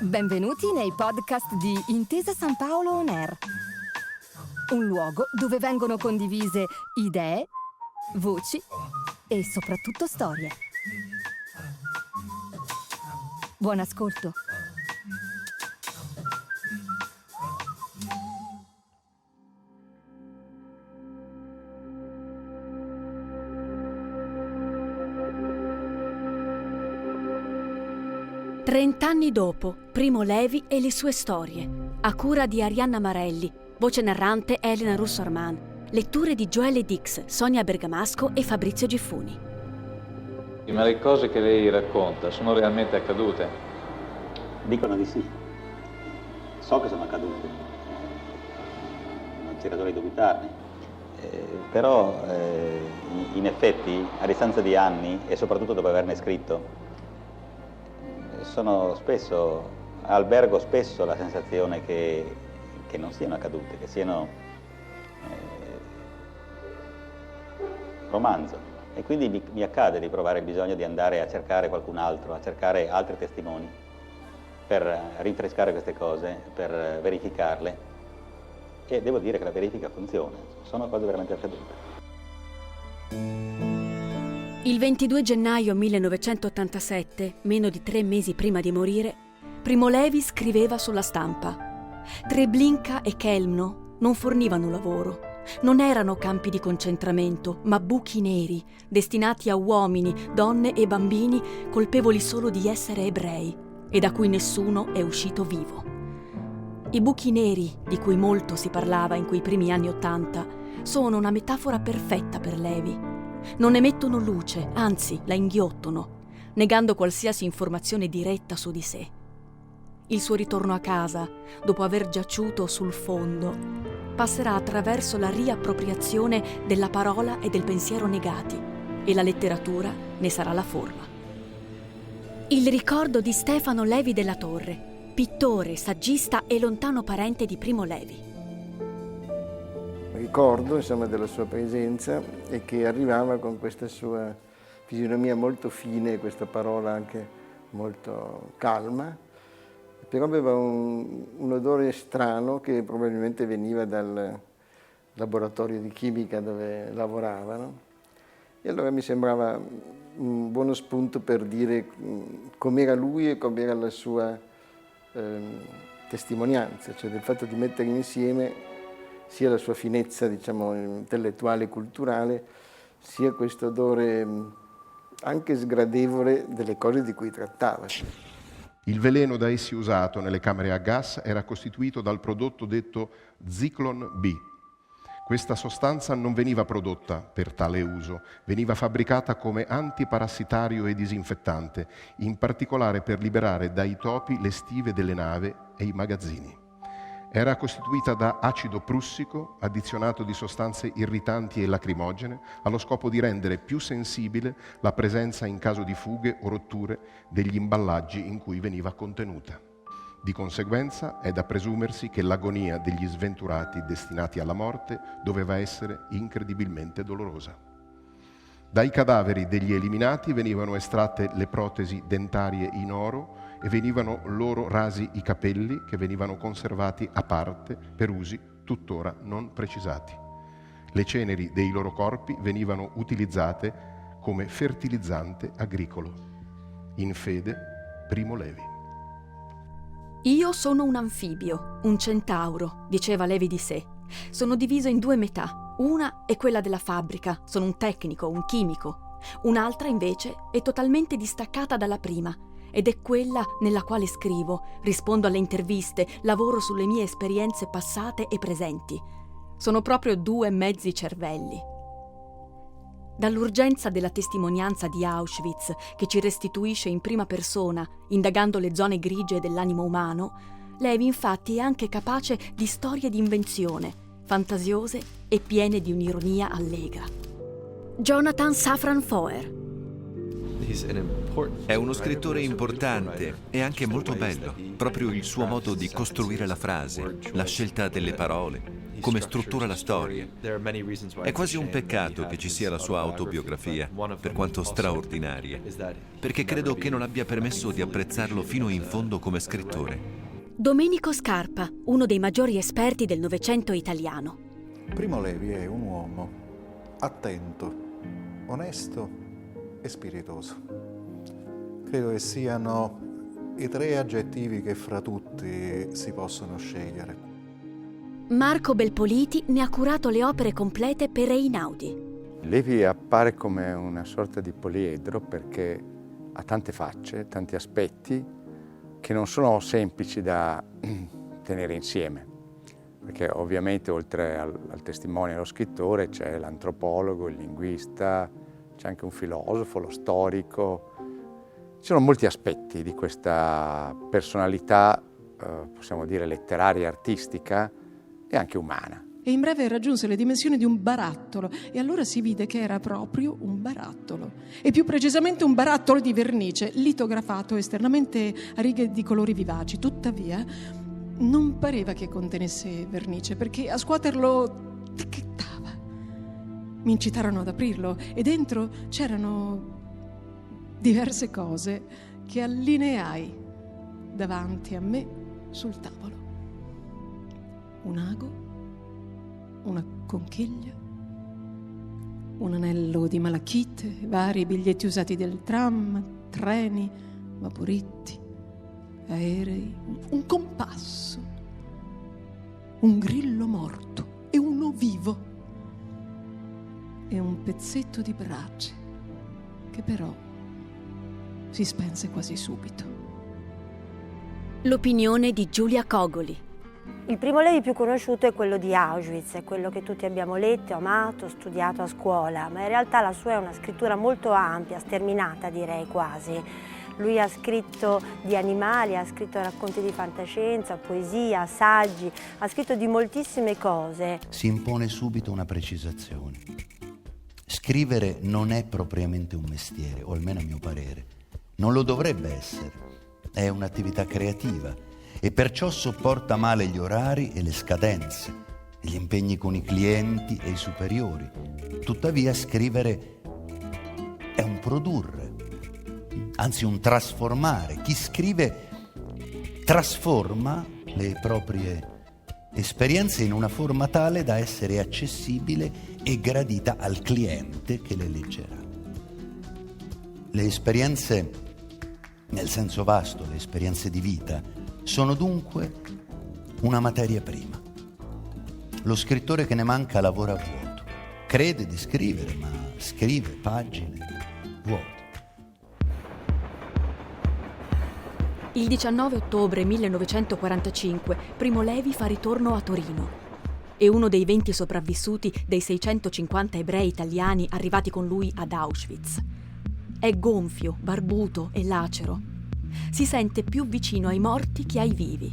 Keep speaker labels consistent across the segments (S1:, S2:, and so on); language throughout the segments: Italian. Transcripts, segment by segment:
S1: Benvenuti nei podcast di Intesa San Paolo On Air, un luogo dove vengono condivise idee, voci e soprattutto storie. Buon ascolto.
S2: Trent'anni dopo, Primo Levi e le sue storie, a cura di Arianna Marelli, voce narrante Elena Russo Arman, letture di Joelle Dix, Sonia Bergamasco e Fabrizio Giffuni.
S3: Ma le cose che lei racconta sono realmente accadute?
S4: Dicono di sì. So che sono accadute. Non c'è ragione di dubitarne. Però, in effetti, a distanza di anni, e soprattutto dopo averne scritto, sono spesso, albergo spesso la sensazione che non siano accadute, che siano romanzo. E quindi mi accade di provare il bisogno di andare a cercare qualcun altro, a cercare altri testimoni per rinfrescare queste cose, per verificarle. E devo dire che la verifica funziona, sono cose veramente accadute.
S2: Il 22 gennaio 1987, meno di 3 mesi prima di morire, Primo Levi scriveva sulla Stampa: Treblinka e Chełmno non fornivano lavoro. Non erano campi di concentramento, ma buchi neri, destinati a uomini, donne e bambini colpevoli solo di essere ebrei e da cui nessuno è uscito vivo. I buchi neri, di cui molto si parlava in quei primi anni '80, sono una metafora perfetta per Levi. Non emettono luce, anzi la inghiottono, negando qualsiasi informazione diretta su di sé. Il suo ritorno a casa, dopo aver giaciuto sul fondo, passerà attraverso la riappropriazione della parola e del pensiero negati, e la letteratura ne sarà la forma. Il ricordo di Stefano Levi della Torre, pittore, saggista e lontano parente di Primo Levi.
S5: Ricordo insomma della sua presenza e che arrivava con questa sua fisionomia molto fine, questa parola anche molto calma, però aveva un odore strano che probabilmente veniva dal laboratorio di chimica dove lavoravano, e allora mi sembrava un buono spunto per dire com'era lui e com'era la sua testimonianza, cioè del fatto di mettere insieme sia la sua finezza, diciamo, intellettuale e culturale, sia questo odore anche sgradevole delle cose di cui trattava.
S6: Il veleno da essi usato nelle camere a gas era costituito dal prodotto detto Zyklon B. Questa sostanza non veniva prodotta per tale uso, veniva fabbricata come antiparassitario e disinfettante, in particolare per liberare dai topi le stive delle navi e i magazzini. Era costituita da acido prussico, addizionato di sostanze irritanti e lacrimogene, allo scopo di rendere più sensibile la presenza in caso di fughe o rotture degli imballaggi in cui veniva contenuta. Di conseguenza è da presumersi che l'agonia degli sventurati destinati alla morte doveva essere incredibilmente dolorosa. Dai cadaveri degli eliminati venivano estratte le protesi dentarie in oro e venivano loro rasi i capelli, che venivano conservati a parte per usi tuttora non precisati. Le ceneri dei loro corpi venivano utilizzate come fertilizzante agricolo. In fede, Primo Levi.
S2: Io sono un anfibio, un centauro, diceva Levi di sé. Sono diviso in 2 metà. Una è quella della fabbrica, sono un tecnico, un chimico. Un'altra invece è totalmente distaccata dalla prima ed è quella nella quale scrivo, rispondo alle interviste, lavoro sulle mie esperienze passate e presenti. Sono proprio 2 mezzi cervelli. Dall'urgenza della testimonianza di Auschwitz, che ci restituisce in prima persona, indagando le zone grigie dell'animo umano, Levi infatti è anche capace di storie di invenzione, fantasiose e piene di un'ironia allegra. Jonathan Safran Foer.
S7: È uno scrittore importante e anche molto bello, proprio il suo modo di costruire la frase, la scelta delle parole, come struttura la storia. È quasi un peccato che ci sia la sua autobiografia, per quanto straordinaria, perché credo che non abbia permesso di apprezzarlo fino in fondo come scrittore.
S2: Domenico Scarpa, uno dei maggiori esperti del Novecento italiano.
S8: Primo Levi è un uomo attento, onesto e spiritoso. Credo che siano i 3 aggettivi che fra tutti si possono scegliere.
S2: Marco Belpoliti ne ha curato le opere complete per Einaudi.
S9: Levi appare come una sorta di poliedro perché ha tante facce, tanti aspetti che non sono semplici da tenere insieme. Perché ovviamente oltre al testimone e allo scrittore c'è l'antropologo, il linguista, c'è anche un filosofo, lo storico. Ci sono molti aspetti di questa personalità, possiamo dire letteraria, artistica e anche umana.
S10: E in breve raggiunse le dimensioni di un barattolo e allora si vide che era proprio un barattolo. E più precisamente un barattolo di vernice, litografato esternamente a righe di colori vivaci. Tuttavia non pareva che contenesse vernice, perché a scuoterlo ticchettava. Mi incitarono ad aprirlo e dentro c'erano diverse cose che allineai davanti a me sul tavolo. Un ago, una conchiglia, un anello di malachite, vari biglietti usati del tram, treni, vaporetti, aerei, un compasso, un grillo morto e uno vivo e un pezzetto di brace che però si spense quasi subito.
S2: L'opinione di Giulia Cogoli.
S11: Il primo Levi più conosciuto è quello di Auschwitz, è quello che tutti abbiamo letto, amato, studiato a scuola, ma in realtà la sua è una scrittura molto ampia, sterminata direi quasi. Lui ha scritto di animali, ha scritto racconti di fantascienza, poesia, saggi, ha scritto di moltissime cose.
S12: Si impone subito una precisazione. Scrivere non è propriamente un mestiere, o almeno a mio parere. Non lo dovrebbe essere. È un'attività creativa e perciò sopporta male gli orari e le scadenze, gli impegni con i clienti e i superiori. Tuttavia scrivere è un produrre, anzi un trasformare. Chi scrive trasforma le proprie esperienze in una forma tale da essere accessibile e gradita al cliente che le leggerà. Le esperienze, nel senso vasto, le esperienze di vita, sono dunque una materia prima. Lo scrittore che ne manca lavora a vuoto. Crede di scrivere, ma scrive pagine vuote.
S2: Il 19 ottobre 1945 Primo Levi fa ritorno a Torino. È uno dei 20 sopravvissuti dei 650 ebrei italiani arrivati con lui ad Auschwitz. È gonfio, barbuto e lacero. Si sente più vicino ai morti che ai vivi.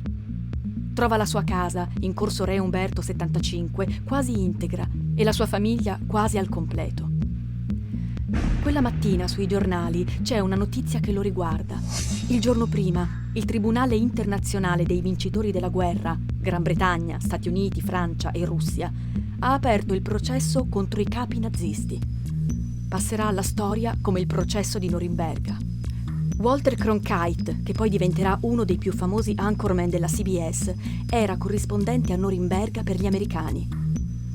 S2: Trova la sua casa, in corso Re Umberto 75, quasi integra e la sua famiglia quasi al completo. Quella mattina sui giornali c'è una notizia che lo riguarda. Il giorno prima, il Tribunale internazionale dei vincitori della guerra, Gran Bretagna, Stati Uniti, Francia e Russia, ha aperto il processo contro i capi nazisti. Passerà alla storia come il processo di Norimberga. Walter Cronkite, che poi diventerà uno dei più famosi anchorman della CBS, era corrispondente a Norimberga per gli americani.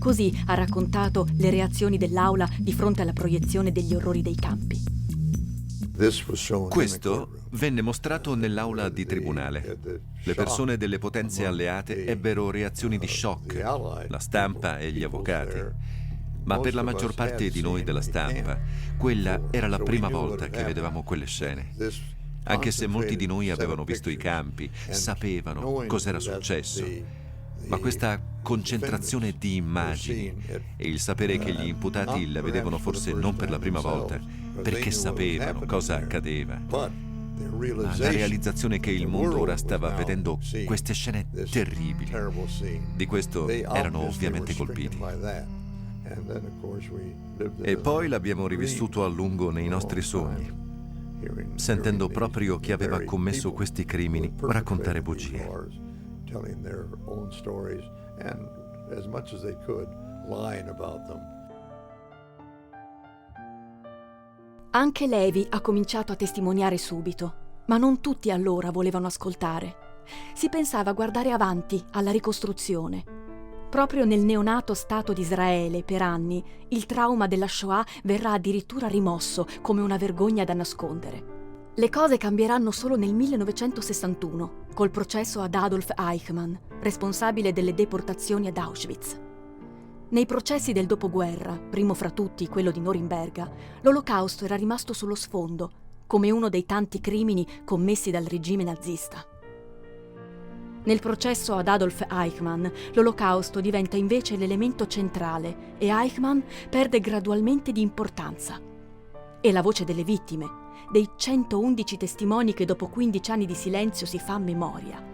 S2: Così ha raccontato le reazioni dell'aula di fronte alla proiezione degli orrori dei campi.
S7: Questo venne mostrato nell'aula di tribunale. Le persone delle potenze alleate ebbero reazioni di shock, la stampa e gli avvocati. Ma per la maggior parte di noi della stampa, quella era la prima volta che vedevamo quelle scene. Anche se molti di noi avevano visto i campi, sapevano cos'era successo. Ma questa concentrazione di immagini e il sapere che gli imputati la vedevano forse non per la prima volta, perché sapevano cosa accadeva. Ma la realizzazione che il mondo ora stava vedendo queste scene terribili, di questo erano ovviamente colpiti. E poi l'abbiamo rivissuto a lungo nei nostri sogni. sentendo proprio chi aveva commesso questi crimini raccontare bugie.
S2: Anche Levi ha cominciato a testimoniare subito, ma non tutti allora volevano ascoltare. Si pensava a guardare avanti alla ricostruzione. Proprio nel neonato Stato di Israele, per anni, il trauma della Shoah verrà addirittura rimosso come una vergogna da nascondere. Le cose cambieranno solo nel 1961, col processo ad Adolf Eichmann, responsabile delle deportazioni ad Auschwitz. Nei processi del dopoguerra, primo fra tutti quello di Norimberga, l'Olocausto era rimasto sullo sfondo, come uno dei tanti crimini commessi dal regime nazista. Nel processo ad Adolf Eichmann, l'Olocausto diventa invece l'elemento centrale e Eichmann perde gradualmente di importanza. E la voce delle vittime, dei 111 testimoni che dopo 15 anni di silenzio si fa memoria.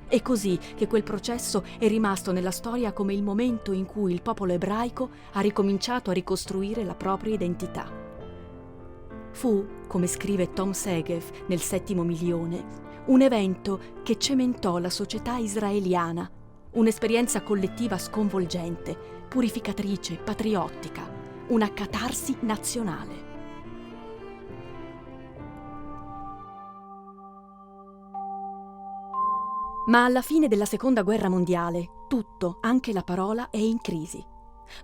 S2: È così che quel processo è rimasto nella storia come il momento in cui il popolo ebraico ha ricominciato a ricostruire la propria identità. Fu, come scrive Tom Segev nel Settimo Milione, un evento che cementò la società israeliana, un'esperienza collettiva sconvolgente, purificatrice, patriottica, una catarsi nazionale. Ma alla fine della Seconda Guerra Mondiale, tutto, anche la parola, è in crisi.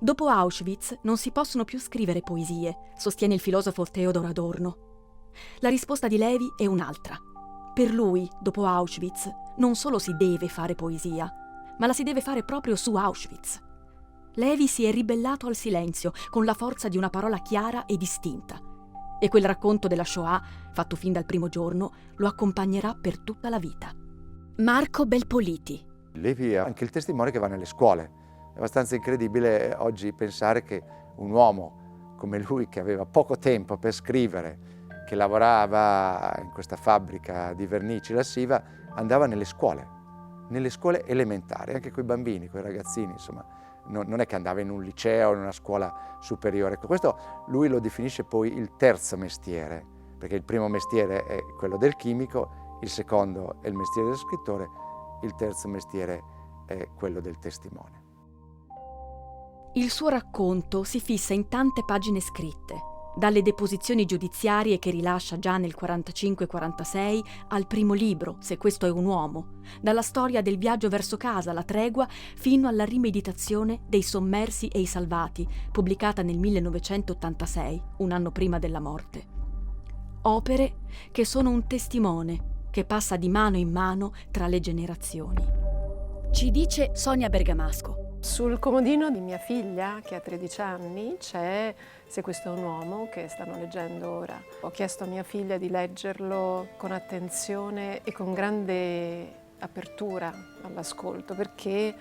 S2: Dopo Auschwitz non si possono più scrivere poesie, sostiene il filosofo Theodor Adorno. La risposta di Levi è un'altra. Per lui, dopo Auschwitz, non solo si deve fare poesia, ma la si deve fare proprio su Auschwitz. Levi si è ribellato al silenzio con la forza di una parola chiara e distinta. E quel racconto della Shoah, fatto fin dal primo giorno, lo accompagnerà per tutta la vita. Marco Belpoliti.
S9: Levi è anche il testimone che va nelle scuole. È abbastanza incredibile oggi pensare che un uomo come lui, che aveva poco tempo per scrivere, che lavorava in questa fabbrica di vernici lattiva, andava nelle scuole elementari, anche con i bambini, con i ragazzini, insomma. Non è che andava in un liceo o in una scuola superiore. Questo lui lo definisce poi il terzo mestiere, perché il primo mestiere è quello del chimico, il secondo è il mestiere dello scrittore, il terzo mestiere è quello del testimone.
S2: Il suo racconto si fissa in tante pagine scritte, dalle deposizioni giudiziarie che rilascia già nel 45-46 al primo libro, Se questo è un uomo, dalla storia del viaggio verso casa, La tregua, fino alla rimeditazione dei sommersi e i salvati, pubblicata nel 1986, un anno prima della morte. Opere che sono un testimone che passa di mano in mano tra le generazioni. Ci dice Sonia Bergamasco.
S10: Sul comodino di mia figlia, che ha 13 anni, c'è Se questo è un uomo, che stanno leggendo ora. Ho chiesto a mia figlia di leggerlo con attenzione e con grande apertura all'ascolto, perché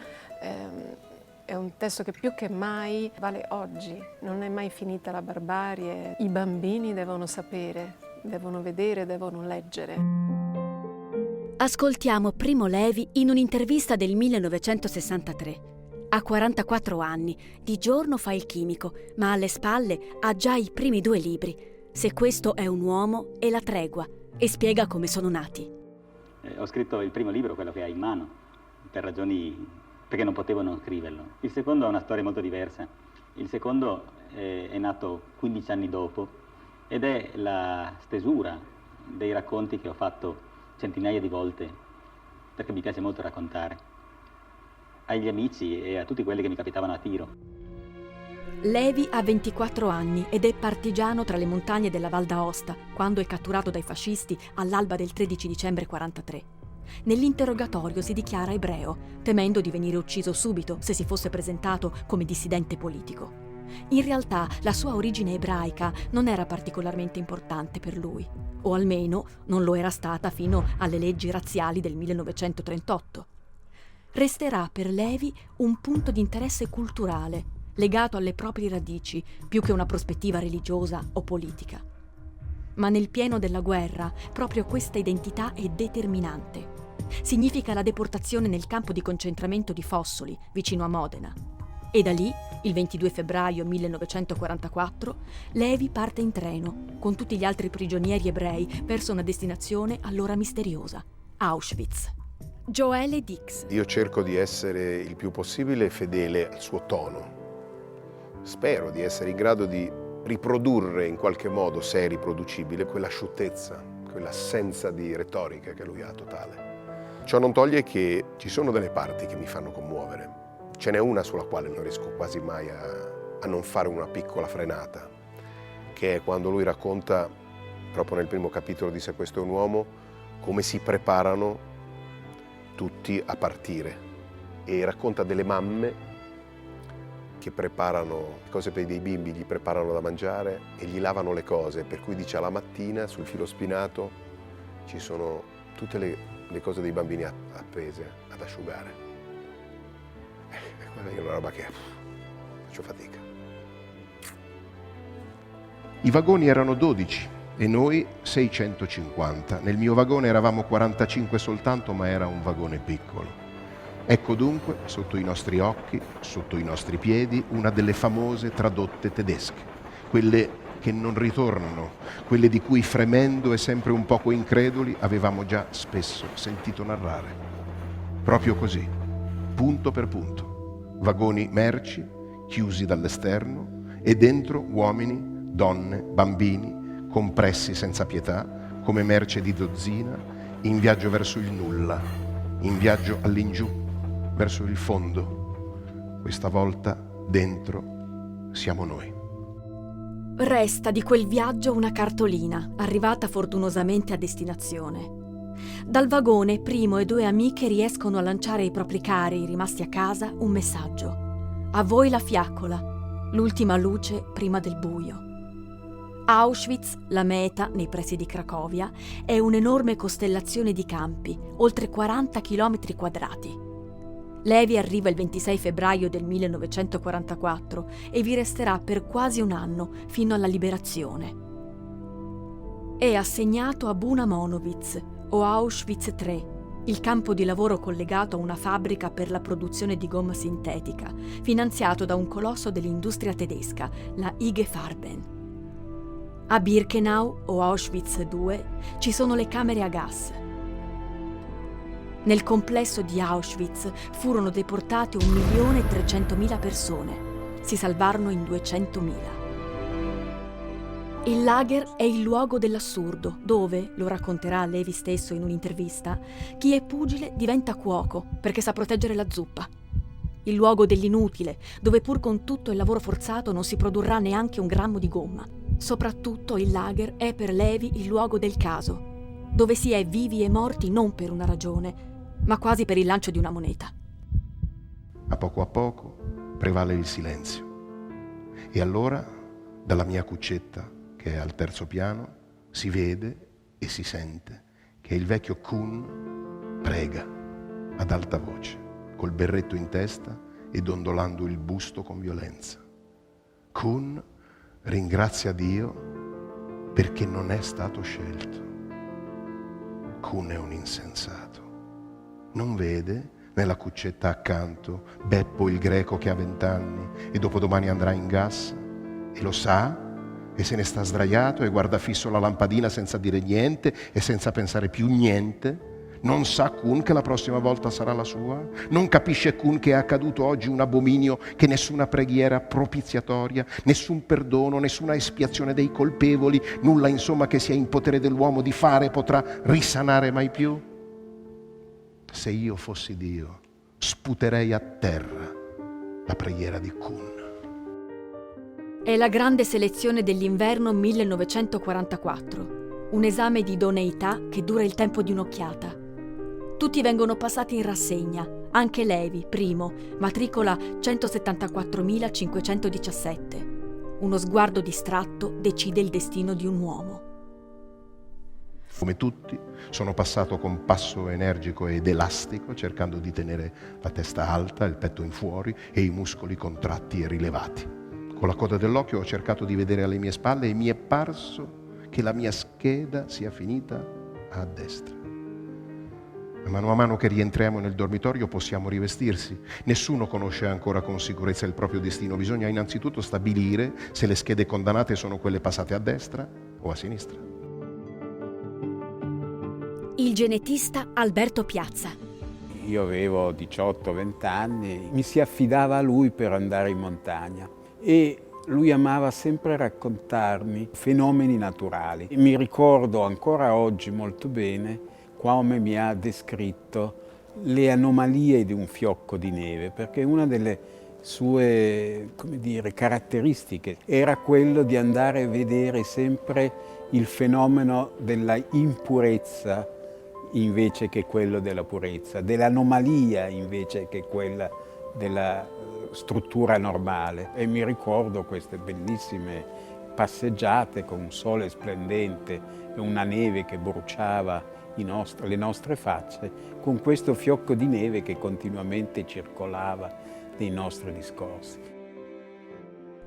S10: è un testo che più che mai vale oggi. Non è mai finita la barbarie. I bambini devono sapere, devono vedere, devono leggere.
S2: Ascoltiamo Primo Levi in un'intervista del 1963. Ha 44 anni, di giorno fa il chimico, ma alle spalle ha già i primi 2 libri, Se questo è un uomo e La tregua, e spiega come sono nati.
S4: Ho scritto il primo libro, quello che hai in mano, per ragioni perché non potevo non scriverlo. Il secondo ha una storia molto diversa. Il secondo è nato 15 anni dopo ed è la stesura dei racconti che ho fatto centinaia di volte, perché mi piace molto raccontare, agli amici e a tutti quelli che mi capitavano a tiro.
S2: Levi ha 24 anni ed è partigiano tra le montagne della Val d'Aosta quando è catturato dai fascisti all'alba del 13 dicembre 43. Nell'interrogatorio si dichiara ebreo, temendo di venire ucciso subito se si fosse presentato come dissidente politico. In realtà la sua origine ebraica non era particolarmente importante per lui, o almeno non lo era stata fino alle leggi razziali del 1938. Resterà per Levi un punto di interesse culturale, legato alle proprie radici, più che una prospettiva religiosa o politica. Ma nel pieno della guerra, proprio questa identità è determinante. Significa la deportazione nel campo di concentramento di Fossoli, vicino a Modena. E da lì, il 22 febbraio 1944, Levi parte in treno con tutti gli altri prigionieri ebrei verso una destinazione allora misteriosa, Auschwitz. Joelle Dix.
S13: Io cerco di essere il più possibile fedele al suo tono. Spero di essere in grado di riprodurre in qualche modo, se è riproducibile, quell'asciuttezza, quell'assenza di retorica che lui ha totale. Ciò non toglie che ci sono delle parti che mi fanno commuovere. Ce n'è una sulla quale non riesco quasi mai a non fare una piccola frenata, che è quando lui racconta, proprio nel primo capitolo di Se questo è un uomo, come si preparano tutti a partire, e racconta delle mamme che preparano cose per dei bimbi, gli preparano da mangiare e gli lavano le cose, per cui dice alla mattina sul filo spinato ci sono tutte le cose dei bambini appese ad asciugare. Quella è una roba che faccio fatica.
S6: I vagoni erano 12 e noi 650. Nel mio vagone eravamo 45 soltanto, ma era un vagone piccolo. Ecco dunque, sotto i nostri occhi, sotto i nostri piedi, una delle famose tradotte tedesche, quelle che non ritornano, quelle di cui fremendo e sempre un poco increduli avevamo già spesso sentito narrare. Proprio così, punto per punto. Vagoni merci, chiusi dall'esterno, e dentro uomini, donne, bambini, compressi senza pietà, come merce di dozzina, in viaggio verso il nulla, in viaggio all'ingiù, verso il fondo. Questa volta dentro siamo noi.
S2: Resta di quel viaggio una cartolina, arrivata fortunosamente a destinazione. Dal vagone Primo e 2 amiche riescono a lanciare ai propri cari rimasti a casa un messaggio. A voi la fiaccola, l'ultima luce prima del buio. Auschwitz, la meta, nei pressi di Cracovia, è un'enorme costellazione di campi, oltre 40 chilometri quadrati. Levi arriva il 26 febbraio del 1944 e vi resterà per quasi un anno, fino alla liberazione. È assegnato a Buna Monowitz, o Auschwitz III, il campo di lavoro collegato a una fabbrica per la produzione di gomma sintetica, finanziato da un colosso dell'industria tedesca, la IG Farben. A Birkenau, o Auschwitz II, ci sono le camere a gas. Nel complesso di Auschwitz furono deportate 1.300.000 persone. Si salvarono in 200.000. Il lager è il luogo dell'assurdo, dove, lo racconterà Levi stesso in un'intervista, chi è pugile diventa cuoco perché sa proteggere la zuppa. Il luogo dell'inutile, dove pur con tutto il lavoro forzato non si produrrà neanche un grammo di gomma. Soprattutto il lager è per Levi il luogo del caso, dove si è vivi e morti non per una ragione, ma quasi per il lancio di una moneta.
S6: A poco prevale il silenzio. E allora, dalla mia cuccetta, che è al 3° piano, si vede e si sente che il vecchio Kuhn prega ad alta voce, col berretto in testa e dondolando il busto con violenza. Kuhn ringrazia Dio perché non è stato scelto. Kuhn è un insensato. Non vede nella cuccetta accanto Beppo il greco che ha 20 anni e dopodomani andrà in gas, e lo sa, e se ne sta sdraiato e guarda fisso la lampadina senza dire niente e senza pensare più niente. Non sa Kuhn che la prossima volta sarà la sua? Non capisce Kuhn che è accaduto oggi un abominio che nessuna preghiera propiziatoria, nessun perdono, nessuna espiazione dei colpevoli, nulla insomma che sia in potere dell'uomo di fare potrà risanare mai più? Se io fossi Dio, sputerei a terra la preghiera di Kuhn.
S2: È la grande selezione dell'inverno 1944, un esame di idoneità che dura il tempo di un'occhiata. Tutti vengono passati in rassegna, anche Levi, primo, matricola 174.517. Uno sguardo distratto decide il destino di un uomo.
S6: Come tutti, sono passato con passo energico ed elastico, cercando di tenere la testa alta, il petto in fuori e i muscoli contratti e rilevati. Con la coda dell'occhio ho cercato di vedere alle mie spalle e mi è parso che la mia scheda sia finita a destra. Mano a mano che rientriamo nel dormitorio possiamo rivestirsi. Nessuno conosce ancora con sicurezza il proprio destino. Bisogna innanzitutto stabilire se le schede condannate sono quelle passate a destra o a sinistra.
S2: Il genetista Alberto Piazza.
S14: Io avevo 18-20 anni, mi si affidava a lui per andare in montagna e lui amava sempre raccontarmi fenomeni naturali. E mi ricordo ancora oggi molto bene come mi ha descritto le anomalie di un fiocco di neve, perché una delle sue, come dire, caratteristiche era quello di andare a vedere sempre il fenomeno della impurezza invece che quello della purezza, dell'anomalia invece che quella della struttura normale. E mi ricordo queste bellissime passeggiate con un sole splendente e una neve che bruciava le nostre facce, con questo fiocco di neve che continuamente circolava nei nostri discorsi.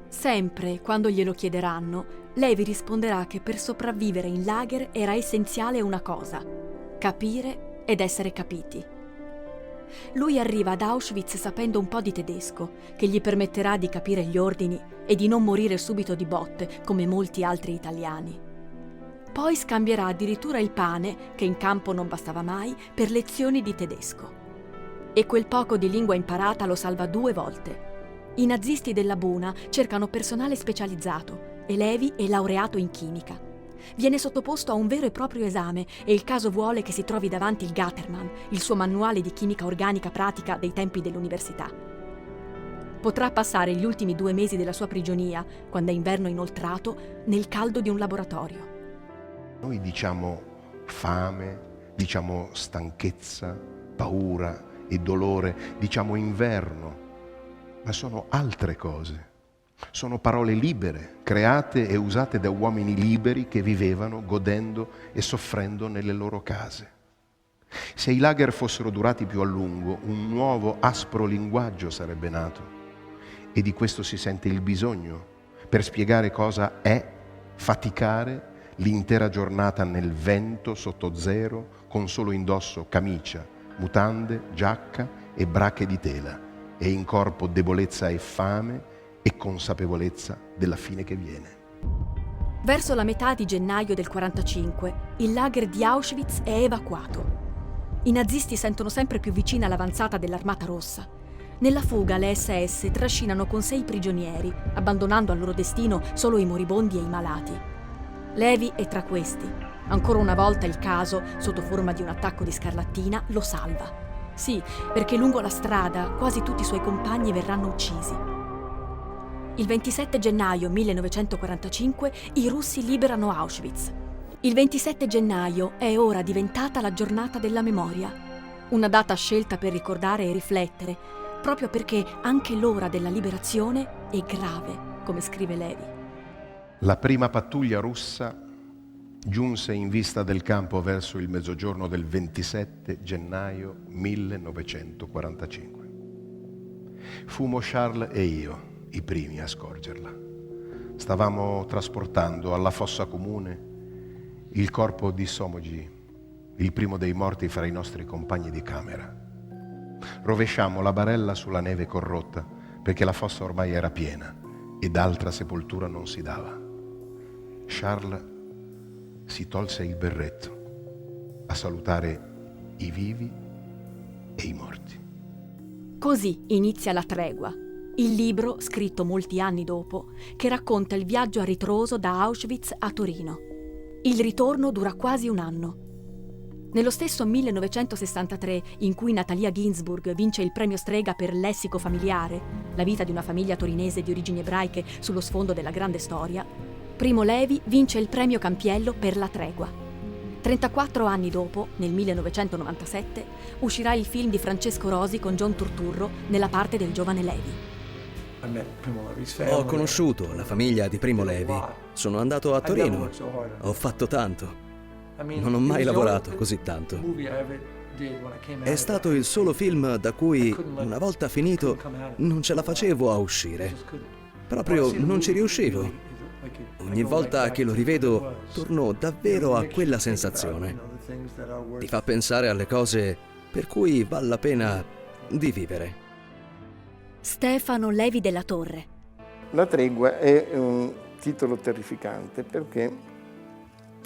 S2: Sempre, quando glielo chiederanno, lei vi risponderà che per sopravvivere in lager era essenziale una cosa: capire ed essere capiti. Lui arriva ad Auschwitz sapendo un po' di tedesco, che gli permetterà di capire gli ordini e di non morire subito di botte, come molti altri italiani. Poi scambierà addirittura il pane, che in campo non bastava mai, per lezioni di tedesco. E quel poco di lingua imparata lo salva 2 volte. I nazisti della Buna cercano personale specializzato e Levi è laureato in chimica. Viene sottoposto a un vero e proprio esame e il caso vuole che si trovi davanti il Gattermann, il suo manuale di chimica organica pratica dei tempi dell'università. Potrà passare gli ultimi 2 mesi della sua prigionia, quando è inverno inoltrato, nel caldo di un laboratorio.
S6: Noi diciamo fame, diciamo stanchezza, paura e dolore, diciamo inverno, ma sono altre cose. Sono parole libere, create e usate da uomini liberi che vivevano godendo e soffrendo nelle loro case. Se i lager fossero durati più a lungo, un nuovo aspro linguaggio sarebbe nato, e di questo si sente il bisogno per spiegare cosa è faticare l'intera giornata nel vento sotto zero, con solo indosso camicia, mutande, giacca e brache di tela, e in corpo debolezza e fame e consapevolezza della fine che viene.
S2: Verso la metà di gennaio del 45, il lager di Auschwitz è evacuato. I nazisti sentono sempre più vicina l'avanzata dell'Armata Rossa. Nella fuga le SS trascinano con 6 prigionieri, abbandonando al loro destino solo i moribondi e i malati. Levi è tra questi. Ancora una volta il caso, sotto forma di un attacco di scarlattina, lo salva. Sì, perché lungo la strada quasi tutti i suoi compagni verranno uccisi. Il 27 gennaio 1945 i russi liberano Auschwitz. Il 27 gennaio è ora diventata la giornata della memoria. Una data scelta per ricordare e riflettere, proprio perché anche l'ora della liberazione è grave, come scrive Levi.
S6: La prima pattuglia russa giunse in vista del campo verso il mezzogiorno del 27 gennaio 1945. Fummo Charles e io i primi a scorgerla. Stavamo trasportando alla fossa comune il corpo di Somogy, il primo dei morti fra i nostri compagni di camera. Rovesciamo la barella sulla neve corrotta perché la fossa ormai era piena ed altra sepoltura non si dava. Charles si tolse il berretto a salutare i vivi e i morti.
S2: Così inizia La tregua, il libro, scritto molti anni dopo, che racconta il viaggio a ritroso da Auschwitz a Torino. Il ritorno dura quasi 1 anno. Nello stesso 1963, in cui Natalia Ginzburg vince il premio Strega per Lessico familiare, la vita di una famiglia torinese di origini ebraiche sullo sfondo della grande storia, Primo Levi vince il premio Campiello per La tregua. 34 anni dopo, nel 1997, uscirà il film di Francesco Rosi con John Turturro nella parte del giovane Levi.
S15: Ho conosciuto la famiglia di Primo Levi. Sono andato a Torino. Ho fatto tanto. Non ho mai lavorato così tanto. È stato il solo film da cui, una volta finito, non ce la facevo a uscire. Proprio non ci riuscivo. Ogni volta che lo rivedo, torno davvero a quella sensazione. Ti fa pensare alle cose per cui vale la pena di vivere.
S2: Stefano Levi della Torre.
S5: La tregua è un titolo terrificante perché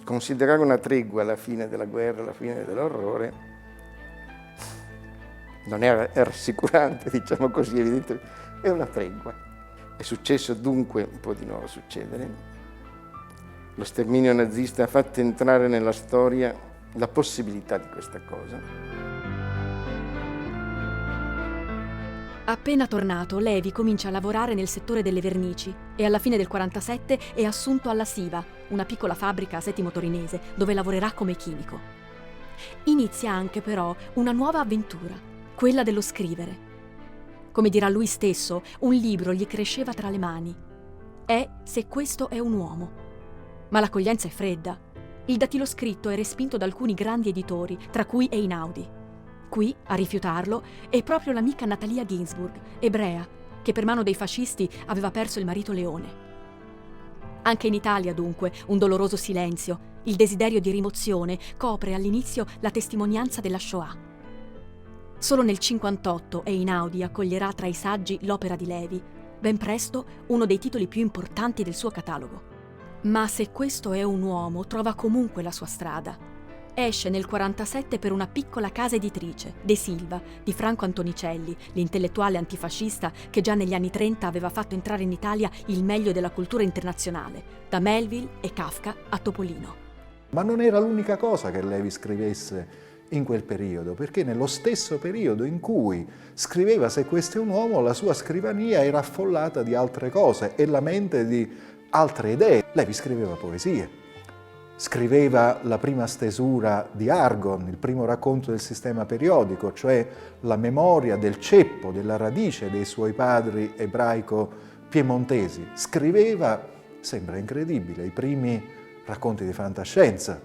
S5: considerare una tregua alla fine della guerra, alla fine dell'orrore, non è rassicurante, diciamo così, evidentemente. È una tregua. È successo dunque, può di nuovo succedere. Lo sterminio nazista ha fatto entrare nella storia la possibilità di questa cosa.
S2: Appena tornato, Levi comincia a lavorare nel settore delle vernici e alla fine del 47 è assunto alla Siva, una piccola fabbrica a Settimo Torinese, dove lavorerà come chimico. Inizia anche però una nuova avventura, quella dello scrivere. Come dirà lui stesso, un libro gli cresceva tra le mani. È Se questo è un uomo. Ma l'accoglienza è fredda. Il dattiloscritto è respinto da alcuni grandi editori, tra cui Einaudi. Qui, a rifiutarlo, è proprio l'amica Natalia Ginzburg, ebrea, che per mano dei fascisti aveva perso il marito Leone. Anche in Italia, dunque, un doloroso silenzio, il desiderio di rimozione, copre all'inizio la testimonianza della Shoah. Solo nel 1958 Einaudi accoglierà tra i saggi l'opera di Levi, ben presto uno dei titoli più importanti del suo catalogo. Ma Se questo è un uomo trova comunque la sua strada. Esce nel 1947 per una piccola casa editrice, De Silva, di Franco Antonicelli, l'intellettuale antifascista che già negli anni 30 aveva fatto entrare in Italia il meglio della cultura internazionale, da Melville e Kafka a Topolino.
S8: Ma non era l'unica cosa che Levi scrivesse in quel periodo, perché nello stesso periodo in cui scriveva Se questo è un uomo, la sua scrivania era affollata di altre cose e la mente di altre idee. Levi scriveva poesie. Scriveva la prima stesura di Argon, il primo racconto del sistema periodico, cioè la memoria del ceppo, della radice dei suoi padri ebraico-piemontesi. Scriveva, sembra incredibile, i primi racconti di fantascienza,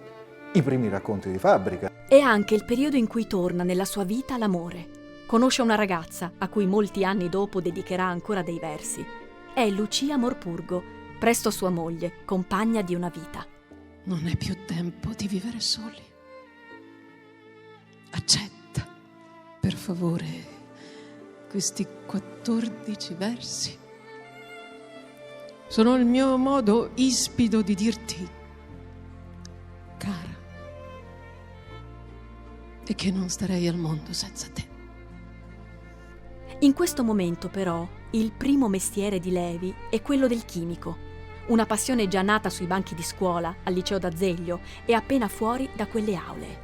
S8: i primi racconti di fabbrica.
S2: È anche il periodo in cui torna nella sua vita l'amore. Conosce una ragazza a cui molti anni dopo dedicherà ancora dei versi. È Lucia Morpurgo, presto sua moglie, compagna di una vita.
S10: Non è più tempo di vivere soli. Accetta, per favore, questi 14 versi. Sono il mio modo ispido di dirti, cara, e che non starei al mondo senza te.
S2: In questo momento, però, il primo mestiere di Levi è quello del chimico. Una passione già nata sui banchi di scuola, al liceo d'Azeglio e appena fuori da quelle aule.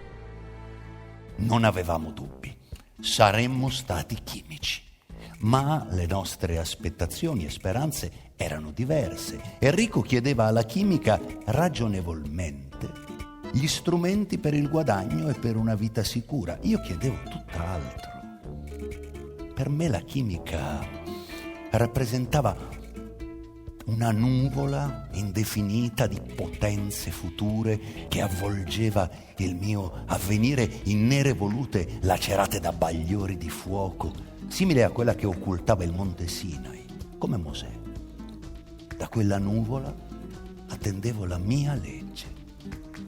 S12: Non avevamo dubbi, saremmo stati chimici, ma le nostre aspettazioni e speranze erano diverse. Enrico chiedeva alla chimica ragionevolmente gli strumenti per il guadagno e per una vita sicura. Io chiedevo tutt'altro. Per me la chimica rappresentava una nuvola indefinita di potenze future che avvolgeva il mio avvenire in nere volute lacerate da bagliori di fuoco, simile a quella che occultava il monte Sinai, come Mosè. Da quella nuvola attendevo la mia legge,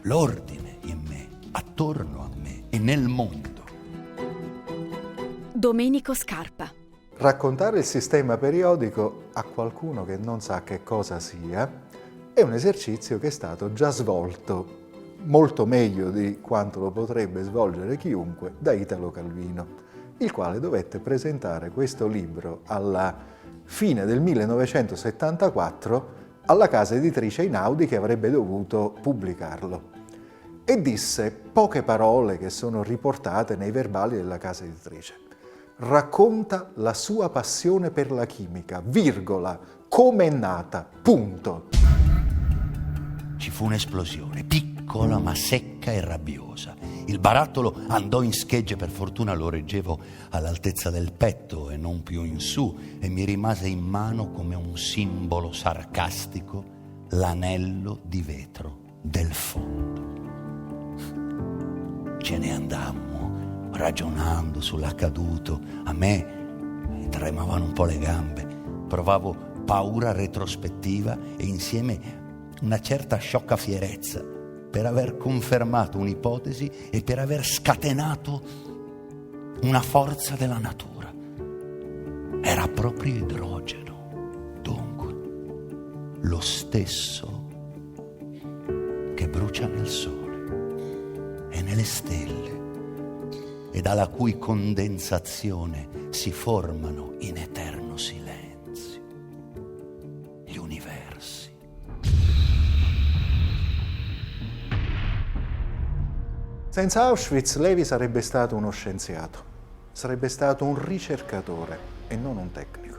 S12: l'ordine in me, attorno a me e nel mondo.
S2: Domenico Scarpa.
S8: Raccontare il sistema periodico a qualcuno che non sa che cosa sia è un esercizio che è stato già svolto molto meglio di quanto lo potrebbe svolgere chiunque da Italo Calvino, il quale dovette presentare questo libro alla fine del 1974 alla casa editrice Einaudi che avrebbe dovuto pubblicarlo. E disse poche parole che sono riportate nei verbali della casa editrice. Racconta la sua passione per la chimica, virgola, come è nata, punto.
S12: Ci fu un'esplosione, piccola ma secca e rabbiosa. Il barattolo andò in schegge, per fortuna lo reggevo all'altezza del petto e non più in su, e mi rimase in mano come un simbolo sarcastico l'anello di vetro del fondo. Ce ne andammo ragionando sull'accaduto. A me tremavano un po' le gambe, provavo paura retrospettiva e insieme una certa sciocca fierezza per aver confermato un'ipotesi e per aver scatenato una forza della natura. Era proprio idrogeno, dunque, lo stesso che brucia nel sole e nelle stelle e dalla cui condensazione si formano in eterno silenzio gli universi.
S8: Senza Auschwitz Levi sarebbe stato uno scienziato, sarebbe stato un ricercatore e non un tecnico.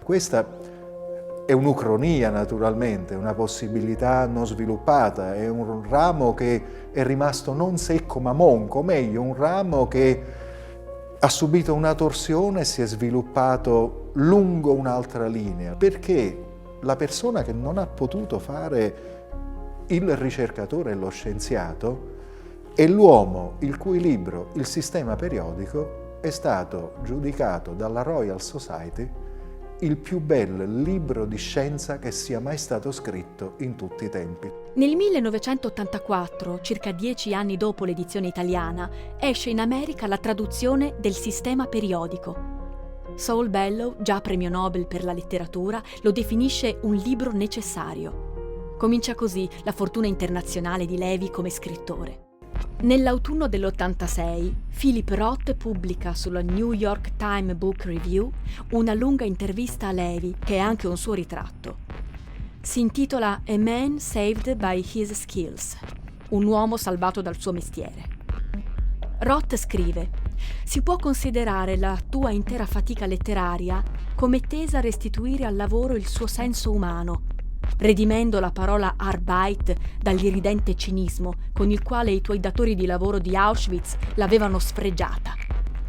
S8: Questa è un'ucronia naturalmente, una possibilità non sviluppata, è un ramo che è rimasto non secco ma monco, meglio un ramo che ha subito una torsione e si è sviluppato lungo un'altra linea, perché la persona che non ha potuto fare il ricercatore e lo scienziato è l'uomo il cui libro, Il sistema periodico, è stato giudicato dalla Royal Society il più bel libro di scienza che sia mai stato scritto in tutti i tempi.
S2: Nel 1984, circa 10 anni dopo l'edizione italiana, esce in America la traduzione del Sistema periodico. Saul Bellow, già premio Nobel per la letteratura, lo definisce un libro necessario. Comincia così la fortuna internazionale di Levi come scrittore. Nell'autunno dell'86, Philip Roth pubblica sulla New York Times Book Review una lunga intervista a Levi, che è anche un suo ritratto. Si intitola A Man Saved by His Skills, un uomo salvato dal suo mestiere. Roth scrive: si può considerare la tua intera fatica letteraria come tesa a restituire al lavoro il suo senso umano, redimendo la parola Arbeit dall'iridente cinismo con il quale i tuoi datori di lavoro di Auschwitz l'avevano sfregiata.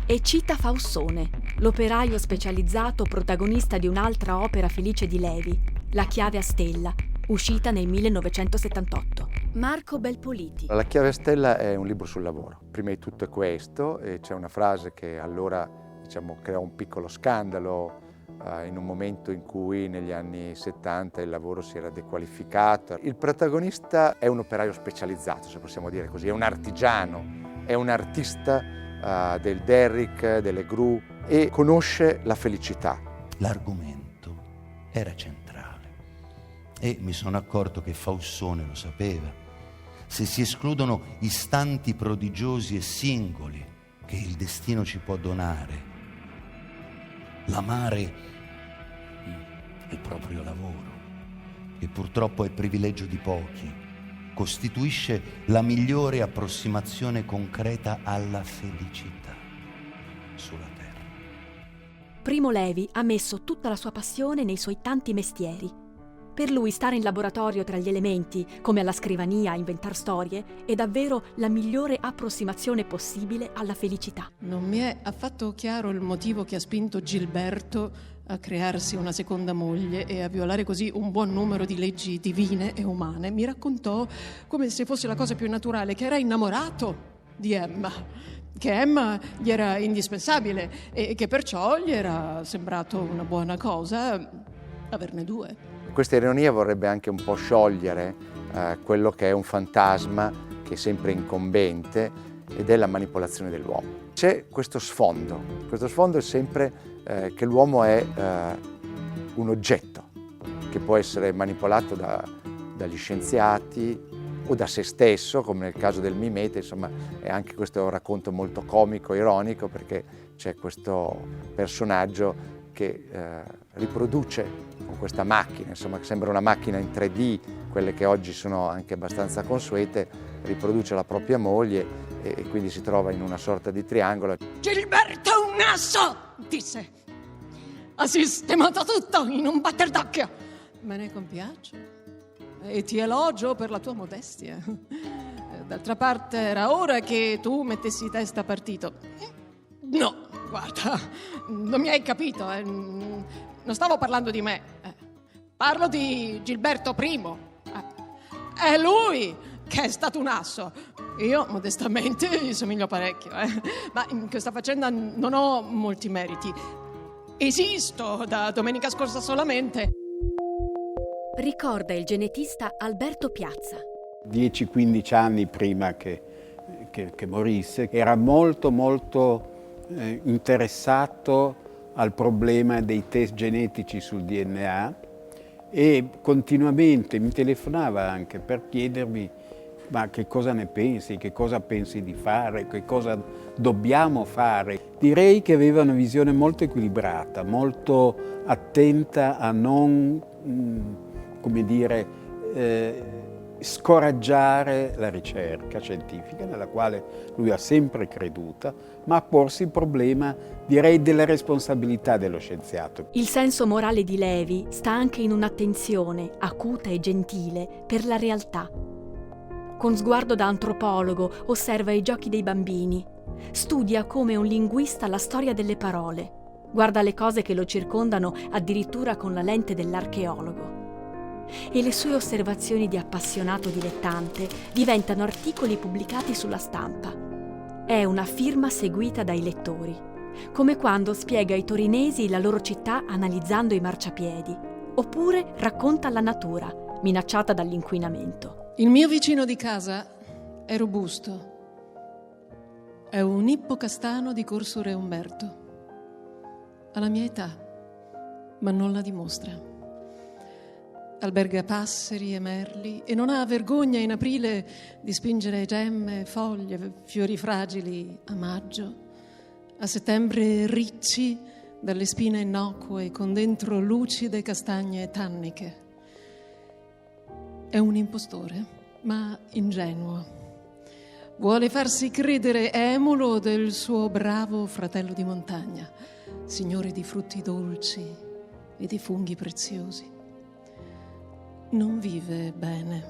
S2: E cita Faussone, l'operaio specializzato protagonista di un'altra opera felice di Levi, La chiave a stella, uscita nel 1978. Marco Belpoliti.
S9: La chiave a stella è un libro sul lavoro. Prima di tutto è questo, e c'è una frase che allora creò un piccolo scandalo in un momento in cui negli anni 70 il lavoro si era dequalificato. Il protagonista è un operaio specializzato, se possiamo dire così, è un artigiano, è un artista del derrick, delle gru, e conosce la felicità.
S12: L'argomento era centrale e mi sono accorto che Faussone lo sapeva. Se si escludono istanti prodigiosi e singoli che il destino ci può donare, l'amare il proprio lavoro, che purtroppo è privilegio di pochi, costituisce la migliore approssimazione concreta alla felicità sulla terra.
S2: Primo Levi ha messo tutta la sua passione nei suoi tanti mestieri. Per lui stare in laboratorio tra gli elementi, come alla scrivania a inventar storie, è davvero la migliore approssimazione possibile alla felicità.
S10: Non mi è affatto chiaro il motivo che ha spinto Gilberto a crearsi una seconda moglie e a violare così un buon numero di leggi divine e umane. Mi raccontò come se fosse la cosa più naturale, che era innamorato di Emma, che Emma gli era indispensabile e che perciò gli era sembrato una buona cosa averne due.
S9: Questa ironia vorrebbe anche un po' sciogliere quello che è un fantasma che è sempre incombente, ed è la manipolazione dell'uomo. C'è questo sfondo è sempre che l'uomo è un oggetto che può essere manipolato dagli scienziati o da se stesso, come nel caso del mimete. Insomma, è anche questo racconto molto comico, ironico, perché c'è questo personaggio che riproduce con questa macchina, insomma, che sembra una macchina in 3D, quelle che oggi sono anche abbastanza consuete, riproduce la propria moglie e quindi si trova in una sorta di triangolo.
S10: Gilberto è un asso, disse. Ha sistemato tutto in un batter d'occhio. Me ne compiaccio e ti elogio per la tua modestia. D'altra parte era ora che tu mettessi testa a partito. No, guarda, non mi hai capito, non stavo parlando di me, parlo di Gilberto I. È lui che è stato un asso. Io, modestamente, gli somiglio parecchio, ma in questa faccenda non ho molti meriti. Esisto da domenica scorsa solamente.
S2: Ricorda il genetista Alberto Piazza.
S14: 10-15 anni prima che morisse, era molto interessato al problema dei test genetici sul DNA e continuamente mi telefonava anche per chiedermi: ma che cosa ne pensi, che cosa pensi di fare, che cosa dobbiamo fare. Direi che aveva una visione molto equilibrata, molto attenta a non, scoraggiare la ricerca scientifica, nella quale lui ha sempre creduto, ma a porsi il problema, direi, della responsabilità dello scienziato.
S2: Il senso morale di Levi sta anche in un'attenzione acuta e gentile per la realtà. Con sguardo da antropologo osserva i giochi dei bambini, studia come un linguista la storia delle parole, guarda le cose che lo circondano addirittura con la lente dell'archeologo. E le sue osservazioni di appassionato dilettante diventano articoli pubblicati sulla stampa. È una firma seguita dai lettori, come quando spiega ai torinesi la loro città analizzando i marciapiedi, oppure racconta la natura, minacciata dall'inquinamento.
S10: Il mio vicino di casa è robusto. È un ippocastano di Corso Re Umberto. Ha la mia età, ma non la dimostra. Alberga passeri e merli e non ha vergogna in aprile di spingere gemme, foglie, fiori fragili a maggio. A settembre ricci dalle spine innocue con dentro lucide castagne tanniche. È un impostore, ma ingenuo. Vuole farsi credere emulo del suo bravo fratello di montagna, signore di frutti dolci e di funghi preziosi. Non vive bene.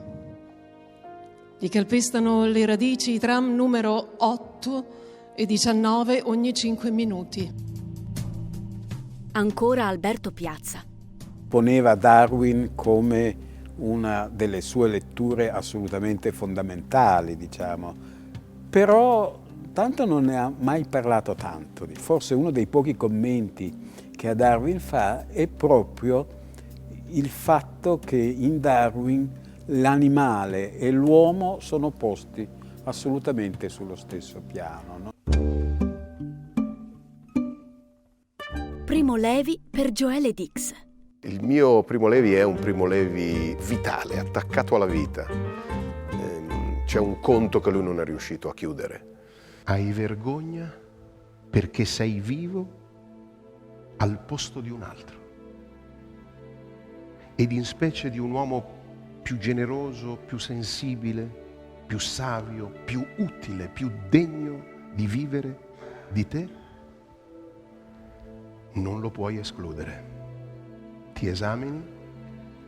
S10: Gli calpestano le radici i tram numero 8 e 19 ogni 5 minuti.
S2: Ancora Alberto Piazza.
S14: Poneva Darwin come una delle sue letture assolutamente fondamentali, diciamo. Però tanto non ne ha mai parlato tanto. Forse uno dei pochi commenti che a Darwin fa è proprio il fatto che in Darwin l'animale e l'uomo sono posti assolutamente sullo stesso piano, no?
S2: Primo Levi per Joelle Dix.
S13: Il mio Primo Levi è un Primo Levi vitale, attaccato alla vita. C'è un conto che lui non è riuscito a chiudere.
S6: Hai vergogna perché sei vivo al posto di un altro. Ed in specie di un uomo più generoso, più sensibile, più savio, più utile, più degno di vivere di te, non lo puoi escludere. Ti esamini,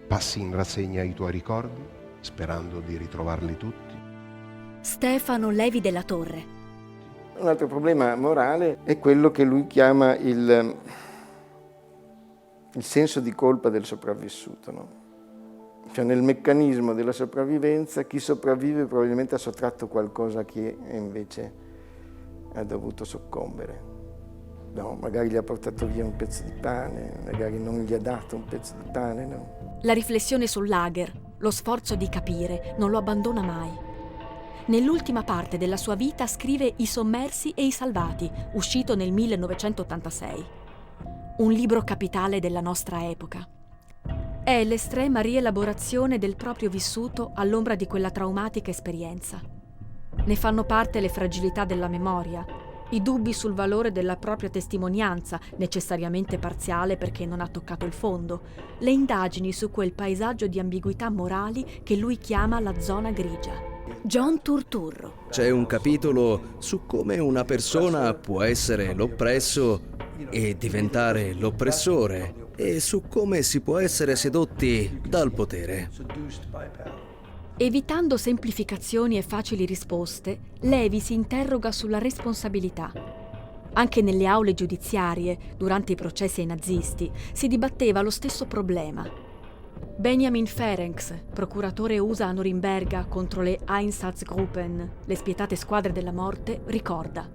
S6: passi in rassegna i tuoi ricordi, sperando di ritrovarli tutti.
S2: Stefano Levi della Torre.
S5: Un altro problema morale è quello che lui chiama il senso di colpa del sopravvissuto, no? Cioè nel meccanismo della sopravvivenza chi sopravvive probabilmente ha sottratto qualcosa a chi invece ha dovuto soccombere. No, magari gli ha portato via un pezzo di pane, magari non gli ha dato un pezzo di pane, no?
S2: La riflessione sul lager, lo sforzo di capire, non lo abbandona mai. Nell'ultima parte della sua vita scrive I sommersi e i salvati, uscito nel 1986. Un libro capitale della nostra epoca. È l'estrema rielaborazione del proprio vissuto all'ombra di quella traumatica esperienza. Ne fanno parte le fragilità della memoria, i dubbi sul valore della propria testimonianza, necessariamente parziale perché non ha toccato il fondo, le indagini su quel paesaggio di ambiguità morali che lui chiama la zona grigia. John Turturro.
S15: C'è un capitolo su come una persona può essere l'oppresso e diventare l'oppressore, e su come si può essere sedotti dal potere.
S2: Evitando semplificazioni e facili risposte, Levi si interroga sulla responsabilità. Anche nelle aule giudiziarie, durante i processi ai nazisti, si dibatteva lo stesso problema. Benjamin Ferencz, procuratore USA a Norimberga contro le Einsatzgruppen, le spietate squadre della morte, ricorda: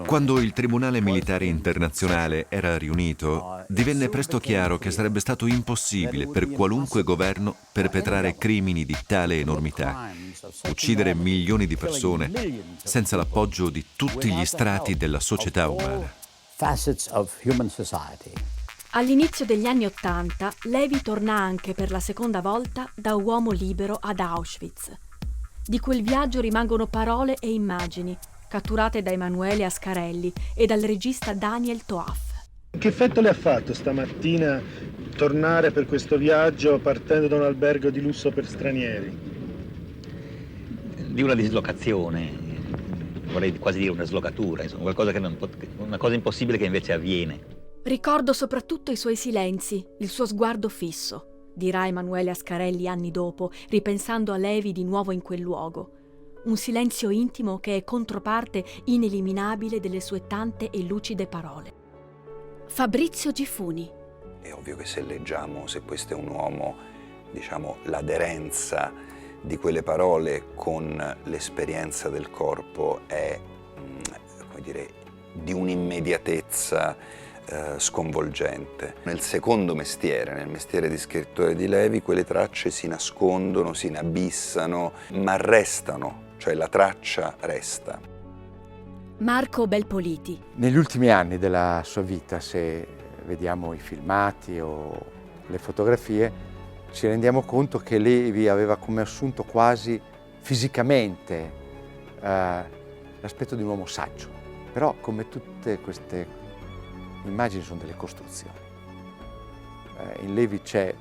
S7: Quando il Tribunale Militare Internazionale era riunito, divenne presto chiaro che sarebbe stato impossibile per qualunque governo perpetrare crimini di tale enormità, uccidere milioni di persone senza l'appoggio di tutti gli strati della società umana.
S2: All'inizio degli anni '80, Levi torna anche per la seconda volta da uomo libero ad Auschwitz. Di quel viaggio rimangono parole e immagini, catturate da Emanuele Ascarelli e dal regista Daniel Toaf.
S16: Che effetto le ha fatto stamattina tornare per questo viaggio partendo da un albergo di lusso per stranieri?
S4: Di una dislocazione, vorrei quasi dire una slogatura, insomma, una cosa impossibile che invece avviene.
S2: Ricordo soprattutto i suoi silenzi, il suo sguardo fisso, dirà Emanuele Ascarelli anni dopo, ripensando a Levi di nuovo in quel luogo. Un silenzio intimo che è controparte ineliminabile delle sue tante e lucide parole. Fabrizio Gifuni.
S17: È ovvio che se leggiamo Se questo è un uomo, diciamo, l'aderenza di quelle parole con l'esperienza del corpo è, come dire, di un'immediatezza sconvolgente. Nel secondo mestiere, nel mestiere di scrittore di Levi, quelle tracce si nascondono, si inabissano, ma restano, cioè la traccia resta.
S2: Marco Belpoliti.
S9: Negli ultimi anni della sua vita, se vediamo i filmati o le fotografie, ci rendiamo conto che Levi aveva come assunto quasi fisicamente l'aspetto di un uomo saggio. Però, come tutte queste immagini, sono delle costruzioni. In Levi c'è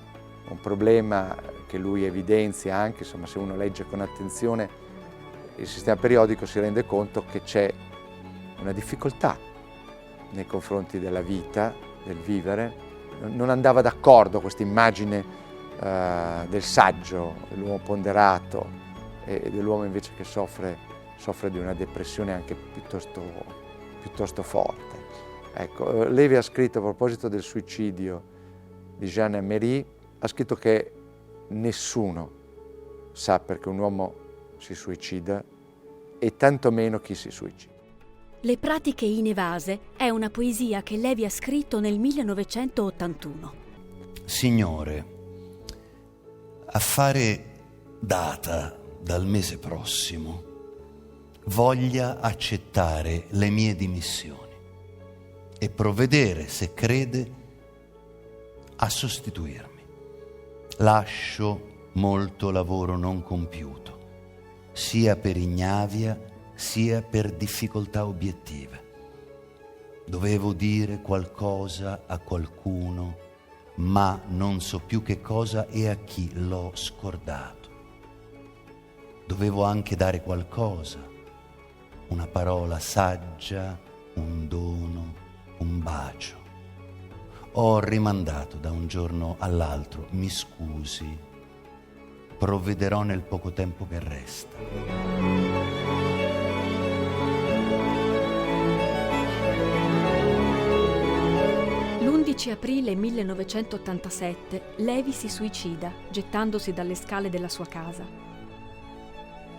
S9: un problema che lui evidenzia anche, insomma, se uno legge con attenzione il sistema periodico si rende conto che c'è una difficoltà nei confronti della vita, del vivere. Non andava d'accordo questa immagine del saggio, dell'uomo ponderato e dell'uomo invece che soffre di una depressione anche piuttosto forte. Ecco, Levi ha scritto a proposito del suicidio di Jean Améry, ha scritto che nessuno sa perché un uomo si suicida e tantomeno chi si suicida.
S2: Le pratiche inevase è una poesia che Levi ha scritto nel 1981.
S12: Signore, a fare data dal mese prossimo, voglia accettare le mie dimissioni e provvedere, se crede, a sostituirmi. Lascio molto lavoro non compiuto, sia per ignavia sia per difficoltà obiettive. Dovevo dire qualcosa a qualcuno, ma non so più che cosa e a chi, l'ho scordato. Dovevo anche dare qualcosa, una parola saggia, un dono, un bacio. Ho rimandato da un giorno all'altro, mi scusi, provvederò nel poco tempo che resta.
S2: L'11 aprile 1987 Levi si suicida gettandosi dalle scale della sua casa.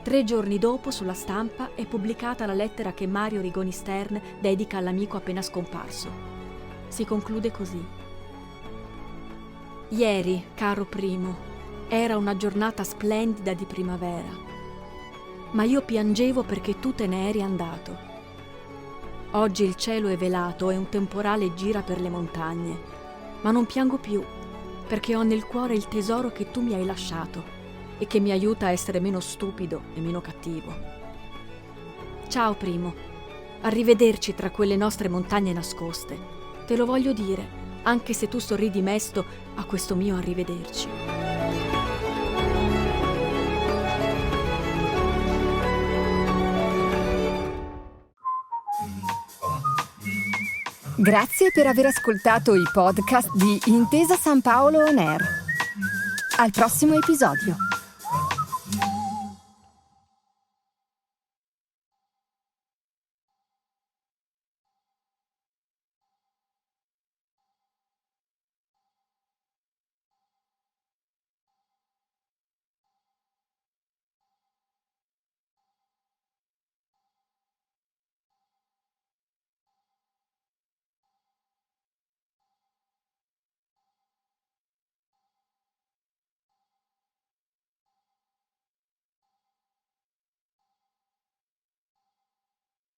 S2: 3 giorni dopo sulla Stampa è pubblicata la lettera che Mario Rigoni Stern dedica all'amico appena scomparso. Si conclude così. Ieri, caro Primo, era una giornata splendida di primavera, ma io piangevo perché tu te ne eri andato. Oggi il cielo è velato e un temporale gira per le montagne, ma non piango più perché ho nel cuore il tesoro che tu mi hai lasciato e che mi aiuta a essere meno stupido e meno cattivo. Ciao Primo, arrivederci tra quelle nostre montagne nascoste. Te lo voglio dire, anche se tu sorridi mesto a questo mio arrivederci.
S1: Grazie per aver ascoltato i podcast di Intesa San Paolo On Air. Al prossimo episodio.